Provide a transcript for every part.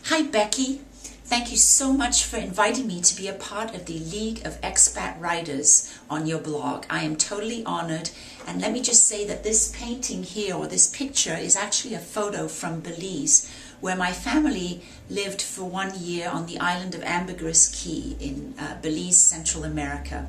Hi Becky, thank you so much for inviting me to be a part of the League of Expat Writers on your blog. I am totally honored, and let me just say that this painting here, or this picture, is actually a photo from Belize, where my family lived for 1 year on the island of Ambergris Caye in Belize, Central America.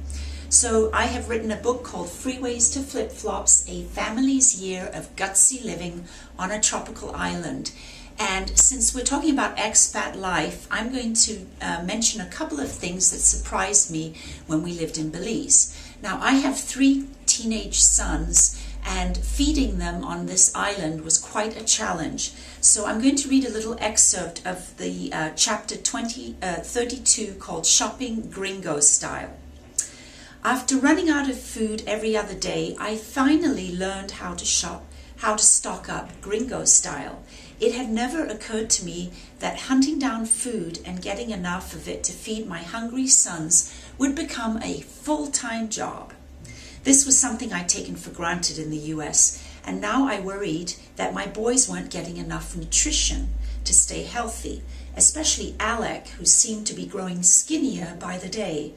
So I have written a book called Freeways to Flip-Flops, A Family's Year of Gutsy Living on a Tropical Island. And since we're talking about expat life, I'm going to mention a couple of things that surprised me when we lived in Belize. Now, I have 3 teenage sons, and feeding them on this island was quite a challenge. So I'm going to read a little excerpt of the chapter 32 called Shopping Gringo Style. After running out of food every other day, I finally learned how to stock up gringo style. It had never occurred to me that hunting down food and getting enough of it to feed my hungry sons would become a full-time job. This was something I'd taken for granted in the US, and now I worried that my boys weren't getting enough nutrition to stay healthy, especially Alec, who seemed to be growing skinnier by the day.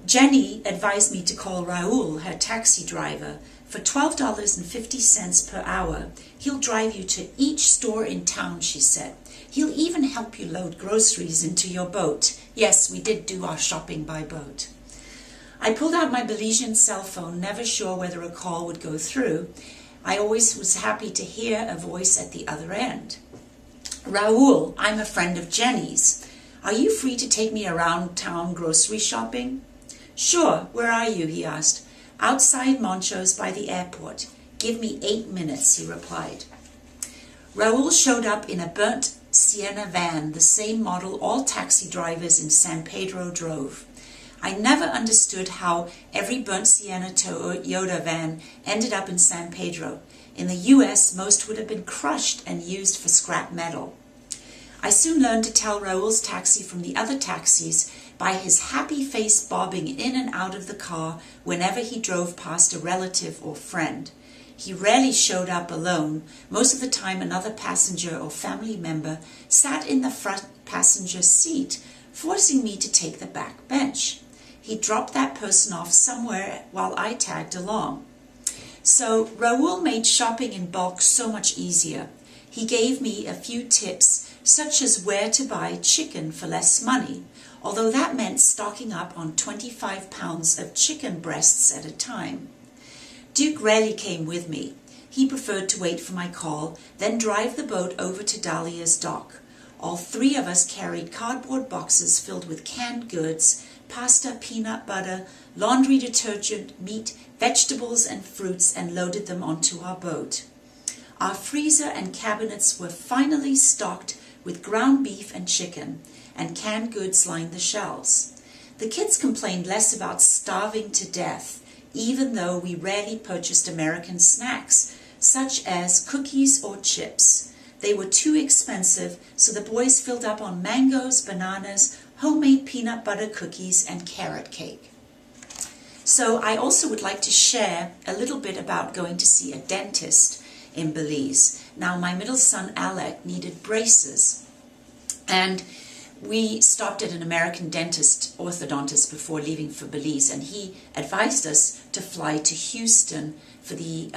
Jenny advised me to call Raul, her taxi driver. For $12.50 per hour, he'll drive you to each store in town, she said. He'll even help you load groceries into your boat. Yes, we did do our shopping by boat. I pulled out my Belizean cell phone, never sure whether a call would go through. I always was happy to hear a voice at the other end. Raul, I'm a friend of Jenny's. Are you free to take me around town grocery shopping? Sure, where are you? He asked. Outside Moncho's by the airport. Give me 8 minutes, he replied. Raul showed up in a burnt Sienna van, the same model all taxi drivers in San Pedro drove. I never understood how every burnt Sienna Toyota van ended up in San Pedro. In the US, most would have been crushed and used for scrap metal. I soon learned to tell Raul's taxi from the other taxis by his happy face bobbing in and out of the car whenever he drove past a relative or friend. He rarely showed up alone. Most of the time, another passenger or family member sat in the front passenger seat, forcing me to take the back bench. He dropped that person off somewhere while I tagged along. So Raul made shopping in bulk so much easier. He gave me a few tips, such as where to buy chicken for less money, although that meant stocking up on 25 pounds of chicken breasts at a time. Duke rarely came with me. He preferred to wait for my call, then drive the boat over to Dahlia's dock. All 3 of us carried cardboard boxes filled with canned goods, pasta, peanut butter, laundry detergent, meat, vegetables, and fruits, and loaded them onto our boat. Our freezer and cabinets were finally stocked with ground beef and chicken, and canned goods lined the shelves. The kids complained less about starving to death, even though we rarely purchased American snacks, such as cookies or chips. They were too expensive, so the boys filled up on mangoes, bananas, homemade peanut butter cookies, and carrot cake. So I also would like to share a little bit about going to see a dentist in Belize. Now, my middle son Alec needed braces, and we stopped at an American orthodontist before leaving for Belize, and he advised us to fly to Houston for the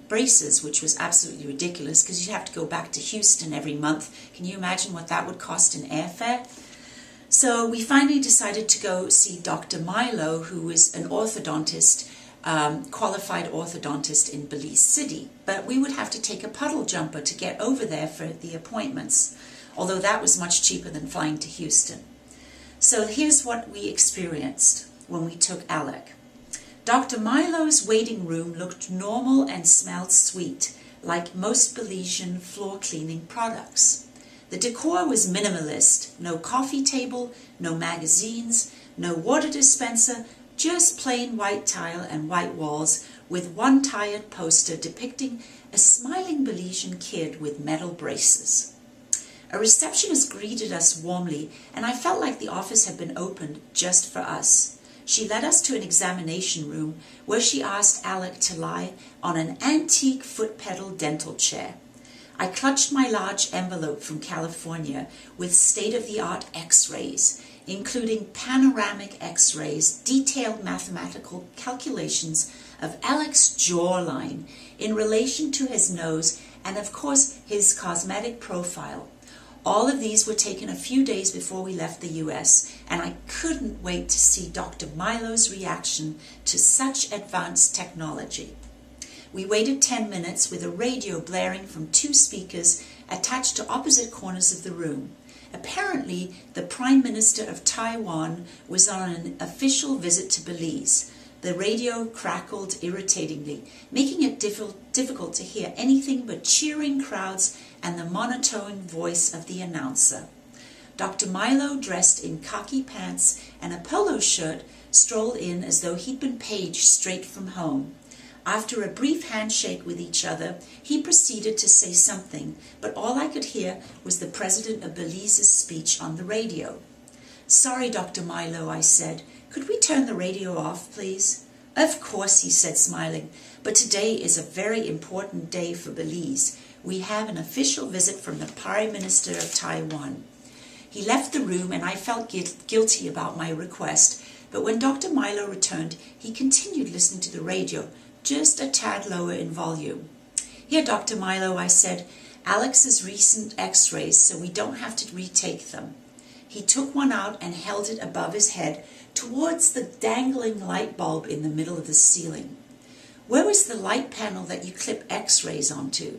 braces, which was absolutely ridiculous because you'd have to go back to Houston every month. Can you imagine what that would cost in airfare? So we finally decided to go see Dr. Milo, who is an orthodontist, qualified orthodontist in Belize City. But we would have to take a puddle jumper to get over there for the appointments, although that was much cheaper than flying to Houston. So here's what we experienced when we took Alec. Dr. Milo's waiting room looked normal and smelled sweet, like most Belizean floor cleaning products. The decor was minimalist: no coffee table, no magazines, no water dispenser, just plain white tile and white walls with one tired poster depicting a smiling Belizean kid with metal braces. A receptionist greeted us warmly, and I felt like the office had been opened just for us. She led us to an examination room where she asked Alec to lie on an antique foot pedal dental chair. I clutched my large envelope from California with state-of-the-art X-rays, including panoramic X-rays, detailed mathematical calculations of Alex's jawline in relation to his nose, and of course his cosmetic profile. All of these were taken a few days before we left the US, and I couldn't wait to see Dr. Milo's reaction to such advanced technology. We waited 10 minutes with a radio blaring from 2 speakers attached to opposite corners of the room. Apparently, the Prime Minister of Taiwan was on an official visit to Belize. The radio crackled irritatingly, making it difficult to hear anything but cheering crowds and the monotone voice of the announcer. Dr. Milo, dressed in khaki pants and a polo shirt, strolled in as though he'd been paged straight from home. After a brief handshake with each other, he proceeded to say something, but all I could hear was the President of Belize's speech on the radio. "Sorry, Dr. Milo," I said. "Could we turn the radio off, please?" "Of course," he said, smiling, "but today is a very important day for Belize. We have an official visit from the Prime Minister of Taiwan." He left the room, and I felt guilty about my request, but when Dr. Milo returned, he continued listening to the radio, just a tad lower in volume. "Here, Dr. Milo," I said, "Alex's recent X-rays, so we don't have to retake them." He took one out and held it above his head towards the dangling light bulb in the middle of the ceiling. "Where was the light panel that you clip X-rays onto?"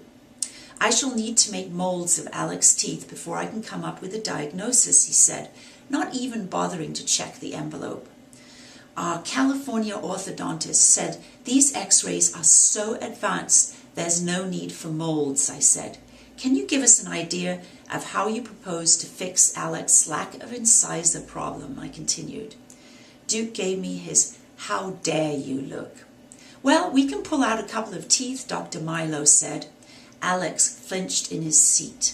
"I shall need to make molds of Alex's teeth before I can come up with a diagnosis," he said, not even bothering to check the envelope. "Our California orthodontist said these X-rays are so advanced there's no need for molds," I said. "Can you give us an idea of how you propose to fix Alex's lack of incisor problem?" I continued. Duke gave me his "how dare you" look. "Well, we can pull out a couple of teeth," Dr. Milo said. Alex flinched in his seat.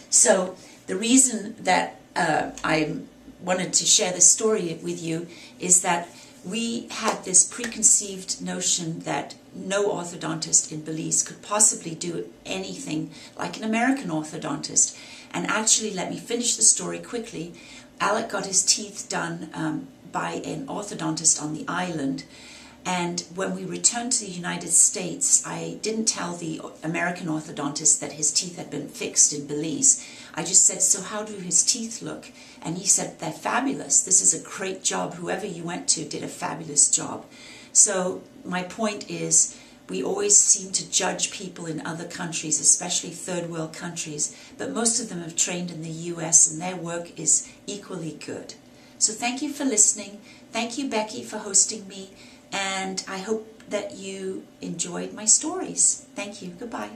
So the reason that I wanted to share this story with you is that we had this preconceived notion that no orthodontist in Belize could possibly do anything like an American orthodontist. And actually, let me finish the story quickly. Alec got his teeth done by an orthodontist on the island. And when we returned to the United States, I didn't tell the American orthodontist that his teeth had been fixed in Belize. I just said, "So how do his teeth look?" And he said, "They're fabulous. This is a great job. Whoever you went to did a fabulous job." So my point is, we always seem to judge people in other countries, especially third world countries, but most of them have trained in the US and their work is equally good. So thank you for listening. Thank you, Becky, for hosting me. And I hope that you enjoyed my stories. Thank you. Goodbye.